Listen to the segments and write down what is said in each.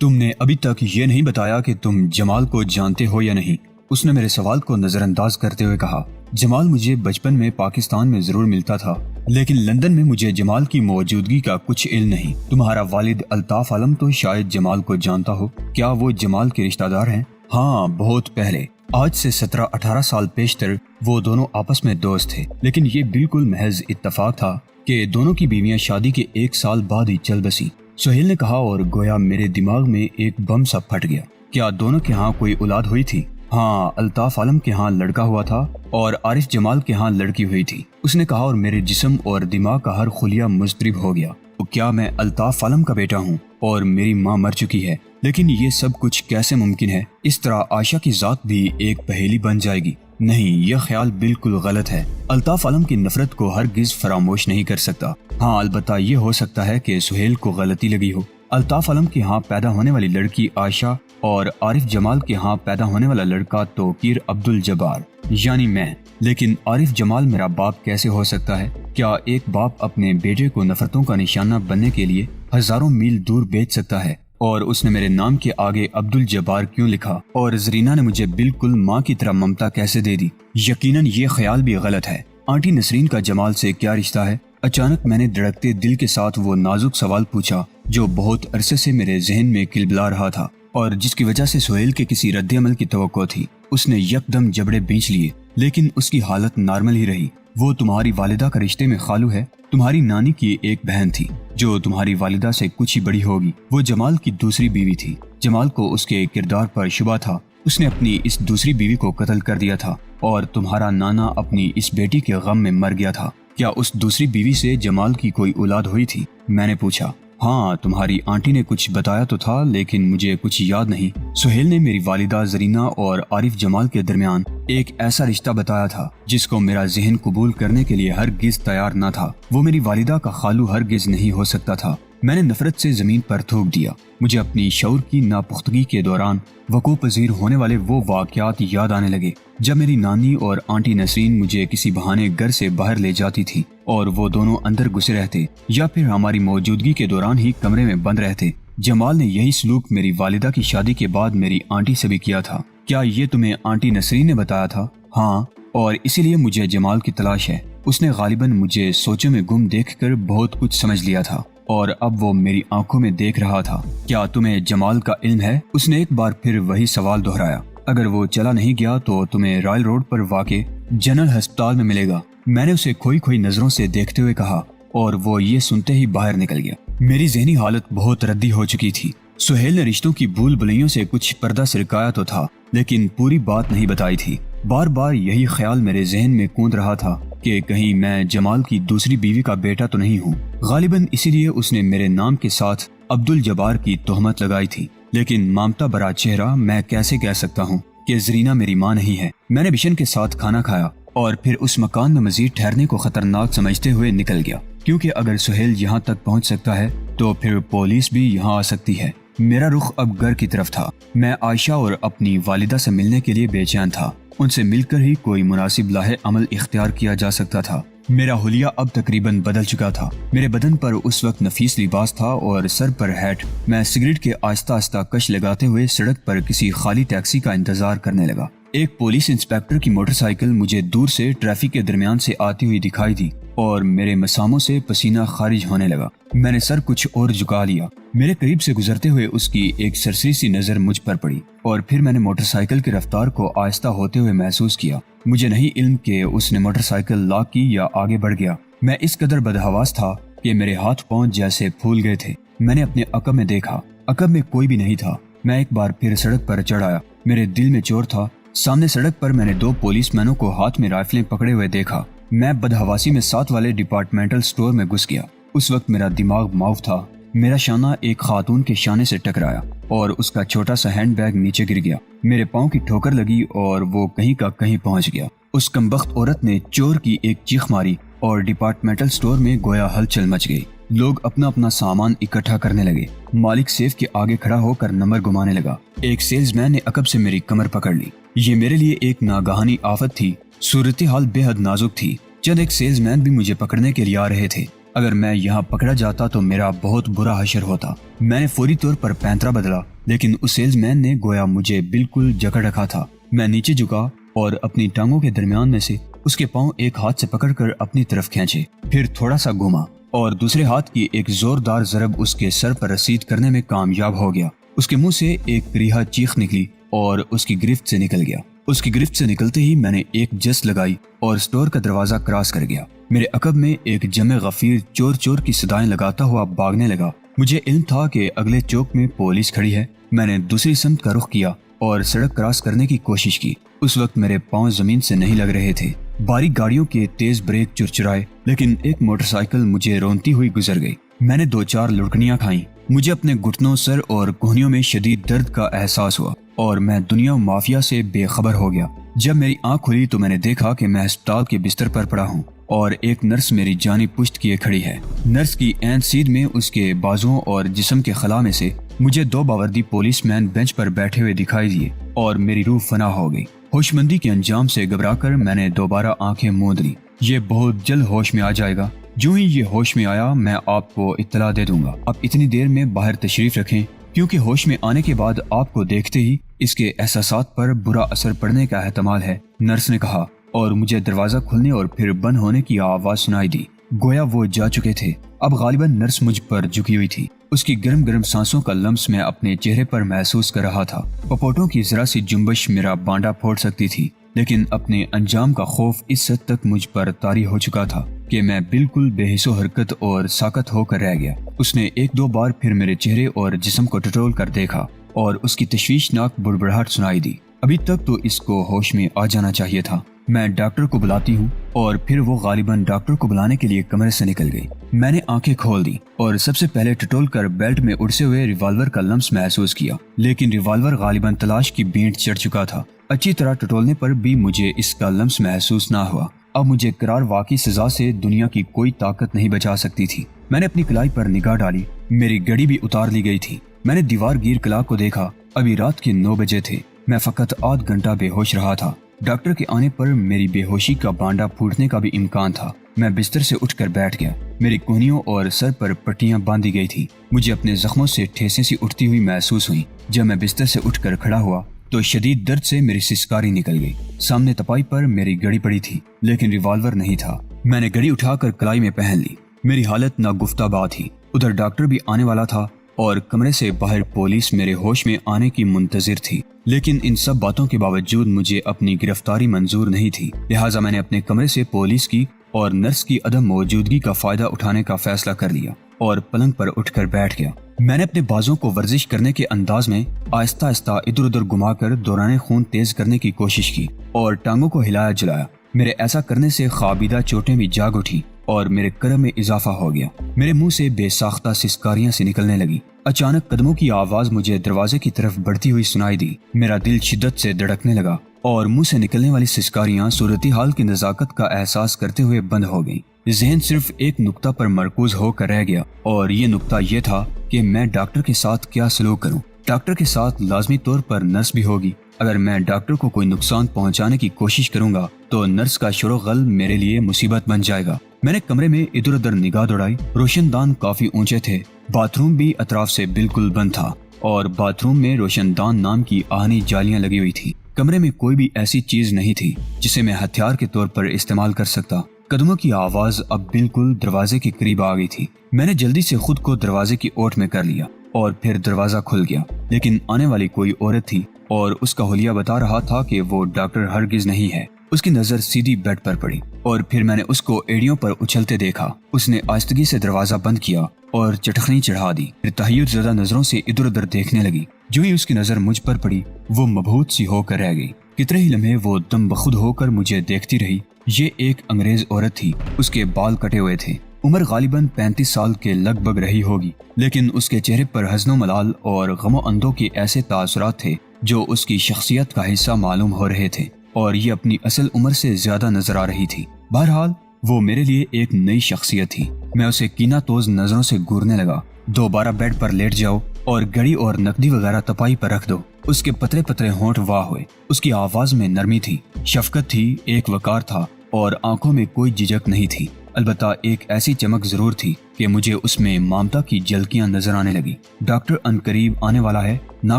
تم نے ابھی تک یہ نہیں بتایا کہ تم جمال کو جانتے ہو یا نہیں، اس نے میرے سوال کو نظر انداز کرتے ہوئے کہا۔ جمال مجھے بچپن میں پاکستان میں ضرور ملتا تھا، لیکن لندن میں مجھے جمال کی موجودگی کا کچھ علم نہیں۔ تمہارا والد الطاف عالم تو شاید جمال کو جانتا ہو، کیا وہ جمال کے رشتہ دار ہیں؟ ہاں، بہت پہلے، آج سے 17-18 سال پیشتر وہ دونوں آپس میں دوست تھے، لیکن یہ بالکل محض اتفاق تھا کہ دونوں کی بیویاں شادی کے 1 سال بعد ہی چل بسی۔ سہیل نے کہا اور گویا میرے دماغ میں ایک بم سا پھٹ گیا۔ کیا دونوں کے ہاں کوئی اولاد ہوئی تھی؟ ہاں، الطاف عالم کے ہاں لڑکا ہوا تھا اور عارف جمال کے ہاں لڑکی ہوئی تھی، اس نے کہا، اور میرے جسم اور دماغ کا ہر خلیہ مضطرب ہو گیا۔ تو کیا میں الطاف عالم کا بیٹا ہوں اور میری ماں مر چکی ہے؟ لیکن یہ سب کچھ کیسے ممکن ہے؟ اس طرح عائشہ کی ذات بھی ایک پہیلی بن جائے گی۔ نہیں، یہ خیال بالکل غلط ہے۔ الطاف عالم کی نفرت کو ہرگز فراموش نہیں کر سکتا۔ ہاں، البتہ یہ ہو سکتا ہے کہ سہیل کو غلطی لگی ہو۔ الطاف عالم کے ہاں پیدا ہونے والی لڑکی عائشہ اور عارف جمال کے ہاں پیدا ہونے والا لڑکا توقیر عبد الجبار، یعنی میں۔ لیکن عارف جمال میرا باپ کیسے ہو سکتا ہے؟ کیا ایک باپ اپنے بیٹے کو نفرتوں کا نشانہ بننے کے لیے ہزاروں میل دور بھیج سکتا ہے؟ اور اس نے میرے نام کے آگے عبد الجبار کیوں لکھا؟ اور زرینہ نے مجھے بالکل ماں کی طرح ممتا کیسے دے دی؟ یقیناً یہ خیال بھی غلط ہے۔ آنٹی نسرین کا جمال سے کیا رشتہ ہے؟ اچانک میں نے دھڑکتے دل کے ساتھ وہ نازک سوال پوچھا جو بہت عرصے سے میرے ذہن میں کلبلا رہا تھا اور جس کی وجہ سے سہیل کے کسی رد عمل کی توقع تھی۔ اس نے یکدم جبڑے بھینچ لیے، لیکن اس کی حالت نارمل ہی رہی۔ وہ تمہاری والدہ کا رشتے میں خالو ہے، تمہاری نانی کی ایک بہن تھی جو تمہاری والدہ سے کچھ ہی بڑی ہوگی۔ وہ جمال کی دوسری بیوی تھی۔ جمال کو اس کے کردار پر شبہ تھا، اس نے اپنی اس دوسری بیوی کو قتل کر دیا تھا اور تمہارا نانا اپنی اس بیٹی کے غم میں مر گیا تھا۔ کیا اس دوسری بیوی سے جمال کی کوئی اولاد ہوئی تھی؟ میں نے پوچھا۔ ہاں، تمہاری آنٹی نے کچھ بتایا تو تھا، لیکن مجھے کچھ یاد نہیں۔ سہیل نے میری والدہ زرینہ اور عارف جمال کے درمیان ایک ایسا رشتہ بتایا تھا جس کو میرا ذہن قبول کرنے کے لیے ہرگز تیار نہ تھا۔ وہ میری والدہ کا خالو ہرگز نہیں ہو سکتا تھا۔ میں نے نفرت سے زمین پر تھوک دیا۔ مجھے اپنی شعور کی ناپختگی کے دوران وقوع پذیر ہونے والے وہ واقعات یاد آنے لگے جب میری نانی اور آنٹی نسرین مجھے کسی بہانے گھر سے باہر لے جاتی تھی اور وہ دونوں اندر گھسے رہتے یا پھر ہماری موجودگی کے دوران ہی کمرے میں بند رہتے۔ جمال نے یہی سلوک میری والدہ کی شادی کے بعد میری آنٹی سے بھی کیا تھا۔ کیا یہ تمہیں آنٹی نسرین نے بتایا تھا؟ ہاں، اور اسی لیے مجھے جمال کی تلاش ہے۔ اس نے غالباً مجھے سوچوں میں گم دیکھ کر بہت کچھ سمجھ لیا تھا اور اب وہ میری آنکھوں میں دیکھ رہا تھا۔ کیا تمہیں جمال کا علم ہے؟ اس نے ایک بار پھر وہی سوال دہرایا۔ اگر وہ چلا نہیں گیا تو تمہیں رائل روڈ پر واقع جنرل ہسپتال میں ملے گا، میں نے اسے کھوئی کھوئی نظروں سے دیکھتے ہوئے کہا، اور وہ یہ سنتے ہی باہر نکل گیا۔ میری ذہنی حالت بہت ردی ہو چکی تھی۔ سہیل نے رشتوں کی بھول بھلیوں سے کچھ پردہ سرکایا تو تھا، لیکن پوری بات نہیں بتائی تھی۔ بار بار یہی خیال میرے ذہن میں کوند رہا تھا کہ کہیں میں جمال کی دوسری بیوی کا بیٹا تو نہیں ہوں۔ غالباً اسی لیے اس نے میرے نام کے ساتھ عبد الجبار کی تہمت لگائی تھی۔ لیکن مامتا برا چہرہ، میں کیسے کہہ سکتا ہوں کہ زرینہ میری ماں نہیں ہے؟ میں نے بشن کے ساتھ کھانا کھایا اور پھر اس مکان میں مزید ٹھہرنے کو خطرناک سمجھتے ہوئے نکل گیا، کیونکہ اگر سہیل یہاں تک پہنچ سکتا ہے تو پھر پولیس بھی یہاں آ سکتی ہے۔ میرا رخ اب گھر کی طرف تھا۔ میں عائشہ اور اپنی والدہ سے ملنے کے لیے بے چین تھا۔ ان سے مل کر ہی کوئی مناسب لاہ عمل اختیار کیا جا سکتا تھا۔ میرا حلیہ اب تقریباً بدل چکا تھا۔ میرے بدن پر اس وقت نفیس لباس تھا اور سر پر ہیٹ۔ میں سگریٹ کے آہستہ آہستہ کش لگاتے ہوئے سڑک پر کسی خالی ٹیکسی کا انتظار کرنے لگا۔ ایک پولیس انسپیکٹر کی موٹر سائیکل مجھے دور سے ٹریفک کے درمیان سے آتی ہوئی دکھائی دی اور میرے مساموں سے پسینہ خارج ہونے لگا۔ میں نے سر کچھ اور جھکا لیا۔ میرے قریب سے گزرتے ہوئے اس کی ایک سرسری سی نظر مجھ پر پڑی اور پھر میں نے موٹر سائیکل کی رفتار کو آہستہ ہوتے ہوئے محسوس کیا۔ مجھے نہیں علم کہ اس نے موٹر سائیکل لاک کی یا آگے بڑھ گیا۔ میں اس قدر بدحواس تھا کہ میرے ہاتھ پاؤں جیسے پھول گئے تھے۔ میں نے اپنے عقب میں دیکھا، عقب میں کوئی بھی نہیں تھا۔ میں ایک بار پھر سڑک پر چڑھ آیا۔ میرے دل میں چور تھا۔ سامنے سڑک پر میں نے 2 پولیس مینوں کو ہاتھ میں رائفلیں پکڑے ہوئے دیکھا۔ میں بدحواسی میں ساتھ والے ڈپارٹمنٹل سٹور میں گھس گیا۔ اس وقت میرا دماغ معاف تھا۔ میرا شانہ ایک خاتون کے شانے سے ٹکرایا اور اس کا چھوٹا سا ہینڈ بیگ نیچے گر گیا۔ میرے پاؤں کی ٹھوکر لگی اور وہ کہیں کا کہیں پہنچ گیا۔ اس کمبخت عورت نے چور کی ایک چیخ ماری اور ڈپارٹمنٹل سٹور میں گویا ہلچل مچ گئی۔ لوگ اپنا اپنا سامان اکٹھا کرنے لگے۔ مالک سیف کے آگے کھڑا ہو کر نمبر گھمانے لگا۔ ایک سیلز مین نے عقب سے میری کمر پکڑ لی۔ یہ میرے لیے ایک ناگہانی آفت تھی۔ صورتحال بے حد نازک تھی۔ چند ایک سیلز مین بھی مجھے پکڑنے کے لیے آ رہے تھے۔ اگر میں یہاں پکڑا جاتا تو میرا بہت برا حشر ہوتا۔ میں نے فوری طور پر پینترا بدلا، لیکن اس سیلز مین نے گویا مجھے بالکل جکڑ رکھا تھا۔ میں نیچے جھکا اور اپنی ٹانگوں کے درمیان میں سے اس کے پاؤں ایک ہاتھ سے پکڑ کر اپنی طرف کھینچے، پھر تھوڑا سا گھوما اور دوسرے ہاتھ کی ایک زوردار ضرب اس کے سر پر رسید کرنے میں کامیاب ہو گیا۔ اس کے منہ سے ایک کریہا چیخ نکلی اور اس کی گرفت سے نکل گیا۔ اس کی گرفت سے نکلتے ہی میں نے ایک جس لگائی اور اسٹور کا دروازہ کراس کر گیا۔ میرے عقب میں ایک جمع غفیر چور چور کی صدائیں لگاتا ہوا بھاگنے لگا۔ مجھے علم تھا کہ اگلے چوک میں پولیس کھڑی ہے۔ میں نے دوسری سمت کا رخ کیا اور سڑک کراس کرنے کی کوشش کی۔ اس وقت میرے پاؤں زمین سے نہیں لگ رہے تھے۔ باریک گاڑیوں کے تیز بریک چرچرائے، لیکن ایک موٹر سائیکل مجھے رونتی ہوئی گزر گئی۔ میں نے 2-4 لڑکیاں کھائیں۔ مجھے اپنے گھٹنوں، سر اور کوہنیوں میں شدید درد کا احساس ہوا اور میں دنیا و مافیا سے بے خبر ہو گیا۔ جب میری آنکھ کھلی تو میں نے دیکھا کہ میں ہسپتال کے بستر پر پڑا ہوں اور ایک نرس میری جانب پشت کیے کھڑی ہے۔ نرس کی عین سیدھ میں اس کے بازوؤں اور جسم کے خلا میں سے مجھے 2 باوردی پولیس مین بینچ پر بیٹھے ہوئے دکھائی دیے اور میری روح فنا ہو گئی۔ ہوش مندی کے انجام سے گھبرا کر میں نے دوبارہ آنکھیں موند لی۔ یہ بہت جلد ہوش میں آ جائے گا۔ جو ہی یہ ہوش میں آیا میں آپ کو اطلاع دے دوں گا۔ آپ اتنی دیر میں باہر تشریف رکھیں، کیونکہ ہوش میں آنے کے بعد آپ کو دیکھتے ہی اس کے احساسات پر برا اثر پڑنے کا احتمال ہے، نرس نے کہا، اور مجھے دروازہ کھلنے اور پھر بند ہونے کی آواز سنائی دی۔ گویا وہ جا چکے تھے۔ اب غالباً نرس مجھ پر جھکی ہوئی تھی۔ اس کی گرم گرم سانسوں کا لمس میں اپنے چہرے پر محسوس کر رہا تھا۔ پپوٹوں کی ذرا سی جنبش میرا بانڈا پھوڑ سکتی تھی، لیکن اپنے انجام کا خوف اس حد تک مجھ پر طاری ہو چکا تھا کہ میں بالکل بے حس و حرکت اور ساکت ہو کر رہ گیا۔ اس نے 1-2 بار پھر میرے چہرے اور جسم کو ٹٹول کر دیکھا اور اس کی تشویشناک بڑبڑاہٹ سنائی دی۔ ابھی تک تو اس کو ہوش میں آ جانا چاہیے تھا۔ میں ڈاکٹر کو بلاتی ہوں، اور پھر وہ غالباً ڈاکٹر کو بلانے کے لیے کمرے سے نکل گئی۔ میں نے آنکھیں کھول دی اور سب سے پہلے ٹٹول کر بیلٹ میں اڑسے ہوئے ریوالور کا لمس محسوس کیا، لیکن ریوالور غالباً تلاش کی بینٹ چڑھ چکا تھا۔ اچھی طرح ٹٹولنے پر بھی مجھے اس کا لمس محسوس نہ ہوا۔ اب مجھے قرار واقعی سزا سے دنیا کی کوئی طاقت نہیں بچا سکتی تھی۔ میں نے اپنی کلائی پر نگاہ ڈالی۔ میری گھڑی بھی اتار لی گئی تھی۔ میں نے دیوار گیر کلاک کو دیکھا۔ ابھی رات کے 9 بجے تھے۔ میں فقط آدھ گھنٹہ بے ہوش رہا تھا۔ ڈاکٹر کے آنے پر میری بے ہوشی کا بانڈا پھوٹنے کا بھی امکان تھا۔ میں بستر سے اٹھ کر بیٹھ گیا۔ میری کوہنیوں اور سر پر پٹیاں باندھی گئی تھی۔ مجھے اپنے زخموں سے ٹھیسیں سی اٹھتی ہوئی محسوس ہوئی۔ جب میں بستر سے اٹھ کر کھڑا ہوا تو شدید درد سے میری سسکاری نکل گئی۔ سامنے تپائی پر میری گھڑی پڑی تھی، لیکن ریوالور نہیں تھا۔ میں نے گھڑی اٹھا کر کلائی میں پہن لی۔ میری حالت ناگفتہ بات تھی۔ ادھر ڈاکٹر بھی آنے والا تھا اور کمرے سے باہر پولیس میرے ہوش میں آنے کی منتظر تھی، لیکن ان سب باتوں کے باوجود مجھے اپنی گرفتاری منظور نہیں تھی۔ لہٰذا میں نے اپنے کمرے سے پولیس کی اور نرس کی عدم موجودگی کا فائدہ اٹھانے کا فیصلہ کر لیا اور پلنگ پر اٹھ کر بیٹھ گیا۔ میں نے اپنے بازوں کو ورزش کرنے کے انداز میں آہستہ آہستہ ادھر ادھر گھما کر دوران خون تیز کرنے کی کوشش کی اور ٹانگوں کو ہلایا جلایا۔ میرے ایسا کرنے سے خوابیدہ چوٹیں بھی جاگ اٹھی اور میرے کرم میں اضافہ ہو گیا۔ میرے منہ سے بے ساختہ سسکاریاں سی نکلنے لگی۔ اچانک قدموں کی آواز مجھے دروازے کی طرف بڑھتی ہوئی سنائی دی۔ میرا دل شدت سے دھڑکنے لگا اور منہ سے نکلنے والی سسکاریاں صورتحال کی نزاکت کا احساس کرتے ہوئے بند ہو گئیں۔ ذہن صرف ایک نقطہ پر مرکوز ہو کر رہ گیا، اور یہ نقطہ یہ تھا کہ میں ڈاکٹر کے ساتھ کیا سلوک کروں۔ ڈاکٹر کے ساتھ لازمی طور پر نرس بھی ہوگی۔ اگر میں ڈاکٹر کو کوئی نقصان پہنچانے کی کوشش کروں گا تو نرس کا شور و غل میرے لیے مصیبت بن جائے گا۔ میں نے کمرے میں ادھر ادھر نگاہ دوڑائی۔ روشن دان کافی اونچے تھے۔ باتھ روم بھی اطراف سے بالکل بند تھا اور باتھ روم میں روشن دان نام کی آہنی جالیاں لگی ہوئی تھی۔ کمرے میں کوئی بھی ایسی چیز نہیں تھی جسے میں ہتھیار کے طور پر استعمال کر سکتا۔ قدموں کی آواز اب بالکل دروازے کے قریب آ گئی تھی۔ میں نے جلدی سے خود کو دروازے کی اوٹ میں کر لیا اور پھر دروازہ کھل گیا، لیکن آنے والی کوئی عورت تھی اور اس کا حلیہ بتا رہا تھا کہ وہ ڈاکٹر ہرگز نہیں ہے۔ اس کی نظر سیدھی بیڈ پر پڑی اور پھر میں نے اس کو ایڑیوں پر اچھلتے دیکھا۔ اس نے آہستگی سے دروازہ بند کیا اور چٹخنی چڑھا دی، پھر تحیر زدہ نظروں سے ادھر ادھر دیکھنے لگی۔ جو ہی اس کی نظر مجھ پر پڑی وہ مبہوت سی ہو کر رہ گئی۔ کتنے ہی لمحے وہ دم بخود ہو کر مجھے دیکھتی رہی۔ یہ ایک انگریز عورت تھی۔ اس کے بال کٹے ہوئے تھے۔ عمر غالباً 35 سال کے لگ بھگ رہی ہوگی، لیکن اس کے چہرے پر حزن و ملال اور غم و اندو کے ایسے تاثرات تھے جو اس کی شخصیت کا حصہ معلوم ہو رہے تھے، اور یہ اپنی اصل عمر سے زیادہ نظر آ رہی تھی۔ بہرحال وہ میرے لیے ایک نئی شخصیت تھی۔ میں اسے کینہ توز نظروں سے گورنے لگا۔ دوبارہ بیڈ پر لیٹ جاؤ اور گھڑی اور نقدی وغیرہ تپائی پر رکھ دو۔ اس کے پتلے پتلے ہونٹ واہ ہوئے۔ اس کی آواز میں نرمی تھی، شفقت تھی، ایک وقار تھا اور آنکھوں میں کوئی جھجک نہیں تھی۔ البتہ ایک ایسی چمک ضرور تھی کہ مجھے اس میں مامتا کی جھلکیاں نظر آنے لگی۔ ڈاکٹر عنقریب آنے والا ہے، نہ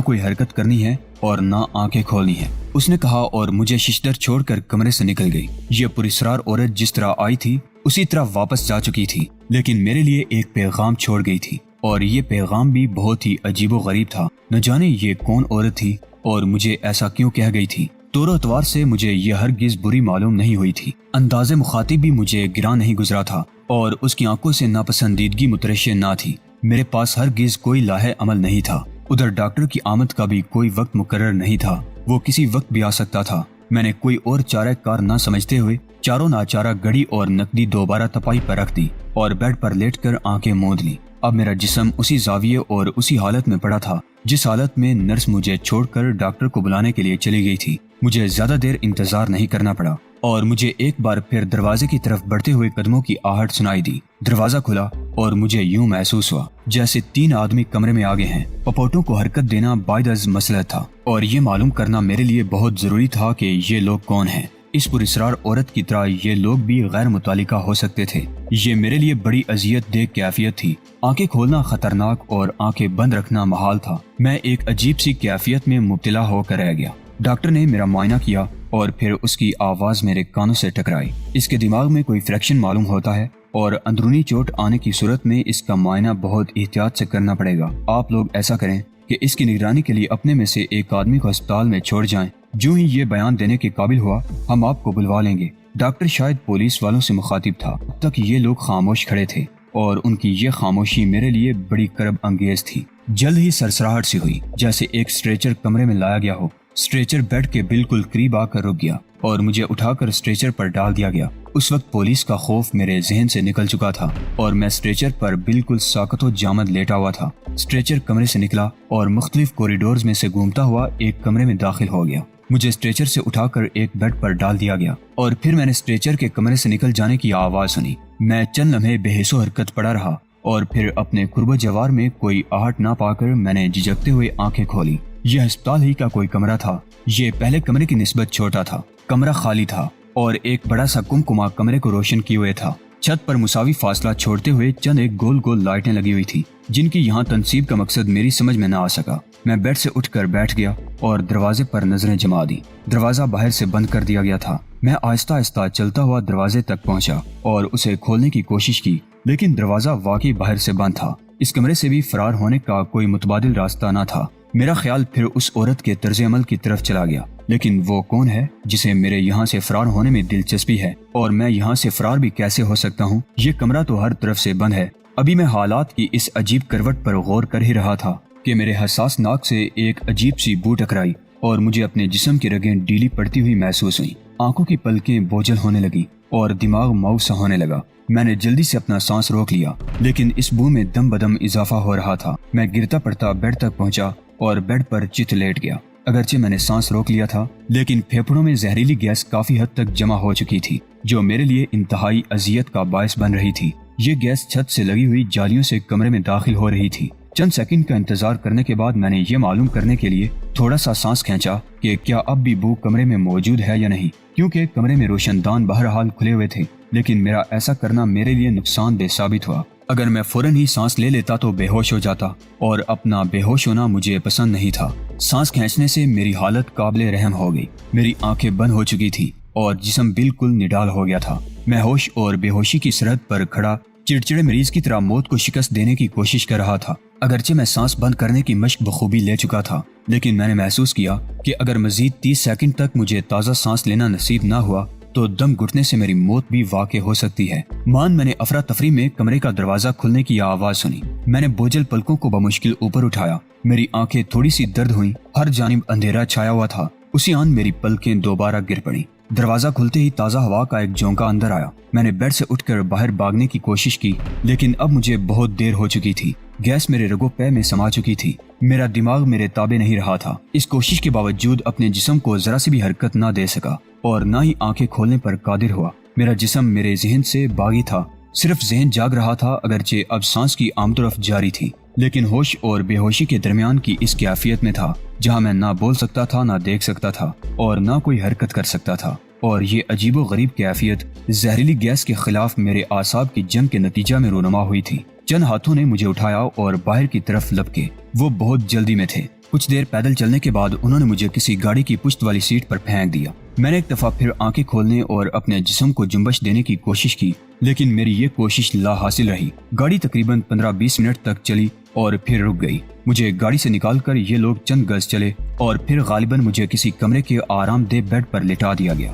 کوئی حرکت کرنی ہے اور نہ آنکھیں کھولنی ہے، اس نے کہا اور مجھے ششدر چھوڑ کر کمرے سے نکل گئی۔ یہ پراسرار عورت جس طرح آئی تھی اسی طرح واپس جا چکی تھی، لیکن میرے لیے ایک پیغام چھوڑ گئی تھی، اور یہ پیغام بھی بہت ہی عجیب و غریب تھا۔ نہ جانے یہ کون عورت تھی اور مجھے ایسا کیوں کہہ گئی تھی۔ طور و اتوار سے مجھے یہ ہرگز بری معلوم نہیں ہوئی تھی، انداز مخاطب بھی مجھے گراں نہیں گزرا تھا، اور اس کی آنکھوں سے ناپسندیدگی مترشح نہ تھی۔ میرے پاس ہرگز کوئی لاہے عمل نہیں تھا۔ ادھر ڈاکٹر کی آمد کا بھی کوئی وقت مقرر نہیں تھا، وہ کسی وقت بھی آ سکتا تھا۔ میں نے کوئی اور چارہ کار نہ سمجھتے ہوئے چاروں ناچارہ گھڑی اور نقدی دوبارہ تپائی پر رکھ دی اور بیڈ پر لیٹ کر آنکھیں موند لی۔ اب میرا جسم اسی زاویے اور اسی حالت میں پڑا تھا جس حالت میں نرس مجھے چھوڑ کر ڈاکٹر کو بلانے کے لیے چلی گئی تھی۔ مجھے زیادہ دیر انتظار نہیں کرنا پڑا اور مجھے ایک بار پھر دروازے کی طرف بڑھتے ہوئے قدموں کی آہٹ سنائی دی۔ دروازہ کھلا اور مجھے یوں محسوس ہوا جیسے 3 آدمی کمرے میں آگے ہیں۔ پپوٹوں کو حرکت دینا باعث از مسئلہ تھا اور یہ معلوم کرنا میرے لیے بہت ضروری تھا کہ یہ لوگ کون ہیں۔ اس پراسرار عورت کی طرح یہ لوگ بھی غیر متعلقہ ہو سکتے تھے۔ یہ میرے لیے بڑی اذیت دہ کیفیت تھی۔ آنکھیں کھولنا خطرناک اور آنکھیں بند رکھنا محال تھا۔ میں ایک عجیب سی کیفیت میں مبتلا ہو کر رہ گیا۔ ڈاکٹر نے میرا معائنہ کیا اور پھر اس کی آواز میرے کانوں سے ٹکرائی۔ اس کے دماغ میں کوئی فریکشن معلوم ہوتا ہے اور اندرونی چوٹ آنے کی صورت میں اس کا معائنہ بہت احتیاط سے کرنا پڑے گا۔ آپ لوگ ایسا کریں کہ اس کی نگرانی کے لیے اپنے میں سے ایک آدمی کو ہسپتال میں چھوڑ جائیں۔ جو ہی یہ بیان دینے کے قابل ہوا ہم آپ کو بلوا لیں گے۔ ڈاکٹر شاید پولیس والوں سے مخاطب تھا۔ اب تک یہ لوگ خاموش کھڑے تھے اور ان کی یہ خاموشی میرے لیے بڑی کرب انگیز تھی۔ جلد ہی سرسراہٹ سی ہوئی جیسے ایک اسٹریچر کمرے میں لایا گیا ہو۔ اسٹریچر بیڈ کے بالکل قریب آ کر رک گیا اور مجھے اٹھا کر اسٹریچر پر ڈال دیا گیا۔ اس وقت پولیس کا خوف میرے ذہن سے نکل چکا تھا اور میں اسٹریچر پر بالکل ساکت و جامد لیٹا ہوا تھا۔ اسٹریچر کمرے سے نکلا اور مختلف کوریڈورز میں سے گھومتا ہوا ایک کمرے میں داخل ہو گیا۔ مجھے اسٹریچر سے اٹھا کر ایک بیڈ پر ڈال دیا گیا اور پھر میں نے اسٹریچر کے کمرے سے نکل جانے کی آواز سنی۔ میں چند لمحے بے حس و حرکت پڑا رہا اور پھر اپنے قرب و جوار میں کوئی آہٹ نہ پا کر میں نے جھجکتے ہوئے آنکھیں کھولی۔ یہ ہسپتال ہی کا کوئی کمرہ تھا۔ یہ پہلے کمرے کی نسبت چھوٹا تھا۔ کمرہ خالی تھا اور ایک بڑا سا کمکما کمرے کو روشن کیے ہوئے تھا۔ چھت پر مساوی فاصلہ چھوڑتے ہوئے چند ایک گول گول لائٹیں لگی ہوئی تھی جن کی یہاں تنصیب کا مقصد میری سمجھ میں نہ آ سکا۔ میں بیڈ سے اٹھ کر بیٹھ گیا اور دروازے پر نظریں جما دی۔ دروازہ باہر سے بند کر دیا گیا تھا۔ میں آہستہ آہستہ چلتا ہوا دروازے تک پہنچا اور اسے کھولنے کی کوشش کی، لیکن دروازہ واقعی باہر سے بند تھا۔ اس کمرے سے بھی فرار ہونے کا کوئی متبادل راستہ نہ تھا۔ میرا خیال پھر اس عورت کے طرز عمل کی طرف چلا گیا، لیکن وہ کون ہے جسے میرے یہاں سے فرار ہونے میں دلچسپی ہے، اور میں یہاں سے فرار بھی کیسے ہو سکتا ہوں؟ یہ کمرہ تو ہر طرف سے بند ہے۔ ابھی میں حالات کی اس عجیب کروٹ پر غور کر ہی رہا تھا کہ میرے حساس ناک سے ایک عجیب سی بو ٹکرائی اور مجھے اپنے جسم کی رگیں ڈھیلی پڑتی ہوئی محسوس ہوئیں۔ آنکھوں کی پلکیں بوجھل ہونے لگی اور دماغ ماؤ سا ہونے لگا۔ میں نے جلدی سے اپنا سانس روک لیا، لیکن اس بو میں دم بدم اضافہ ہو رہا تھا۔ میں گرتا پڑتا بیڈ تک پہنچا اور بیڈ پر چت لیٹ گیا۔ اگرچہ میں نے سانس روک لیا تھا، لیکن پھیپھڑوں میں زہریلی گیس کافی حد تک جمع ہو چکی تھی جو میرے لیے انتہائی اذیت کا باعث بن رہی تھی۔ یہ گیس چھت سے لگی ہوئی جالیوں سے کمرے میں داخل ہو رہی تھی۔ چند سیکنڈ کا انتظار کرنے کے بعد میں نے یہ معلوم کرنے کے لیے تھوڑا سا سانس کھینچا کہ کیا اب بھی بو کمرے میں موجود ہے یا نہیں، کیونکہ کمرے میں روشن دان بہرحال کھلے ہوئے تھے۔ لیکن میرا ایسا کرنا میرے لیے نقصان دہ ثابت ہوا۔ اگر میں فوراً ہی سانس لے لیتا تو بے ہوش ہو جاتا، اور اپنا بے ہوش ہونا مجھے پسند نہیں تھا۔ سانس کھینچنے سے میری حالت قابل رحم ہو گئی۔ میری آنکھیں بند ہو چکی تھی اور جسم بالکل نڈال ہو گیا تھا۔ میں ہوش اور بے ہوشی کی سرحد پر کھڑا چڑچڑے مریض کی طرح موت کو شکست دینے کی کوشش کر رہا تھا۔ اگرچہ میں سانس بند کرنے کی مشق بخوبی لے چکا تھا، لیکن میں نے محسوس کیا کہ اگر مزید 30 سیکنڈ تک مجھے تازہ سانس لینا نصیب نہ ہوا تو دم گھٹنے سے میری موت بھی واقع ہو سکتی ہے۔ میں نے افراتفری میں کمرے کا دروازہ کھلنے کی آواز سنی۔ میں نے بوجھل پلکوں کو بمشکل اوپر اٹھایا۔ میری آنکھیں تھوڑی سی درد ہوئیں۔ ہر جانب اندھیرا چھایا ہوا تھا۔ اسی آن میری پلکیں دوبارہ گر پڑیں۔ دروازہ کھلتے ہی تازہ ہوا کا ایک جھونکا اندر آیا۔ میں نے بیڈ سے اٹھ کر باہر بھاگنے کی کوشش کی، لیکن اب مجھے بہت دیر ہو چکی تھی۔ گیس میرے رگوں پہ میں سما چکی تھی۔ میرا دماغ میرے تابع نہیں رہا تھا۔ اس کوشش کے باوجود اپنے جسم کو ذرا سی بھی حرکت نہ دے سکا اور نہ ہی آنکھیں کھولنے پر قادر ہوا۔ میرا جسم میرے ذہن سے باغی تھا۔ صرف ذہن جاگ رہا تھا، اگرچہ اب سانس کی آمد و رفت جاری تھی، لیکن ہوش اور بے ہوشی کے درمیان کی اس کیفیت میں تھا جہاں میں نہ بول سکتا تھا، نہ دیکھ سکتا تھا اور نہ کوئی حرکت کر سکتا تھا۔ اور یہ عجیب و غریب کیفیت زہریلی گیس کے خلاف میرے اعصاب کی جنگ کے نتیجہ میں رونما ہوئی تھی۔ چند ہاتھوں نے مجھے اٹھایا اور باہر کی طرف لپکے۔ وہ بہت جلدی میں تھے۔ کچھ دیر پیدل چلنے کے بعد انہوں نے مجھے کسی گاڑی کی پشت والی سیٹ پر پھینک دیا۔ میں نے ایک دفعہ پھر آنکھیں کھولنے اور اپنے جسم کو جنبش دینے کی کوشش کی، لیکن میری یہ کوشش لا حاصل رہی۔ گاڑی تقریباً 15-20 منٹ تک چلی اور پھر رک گئی۔ مجھے گاڑی سے نکال کر یہ لوگ چند گز چلے اور پھر غالباً مجھے کسی کمرے کے آرام دہ بیڈ پر لٹا دیا گیا۔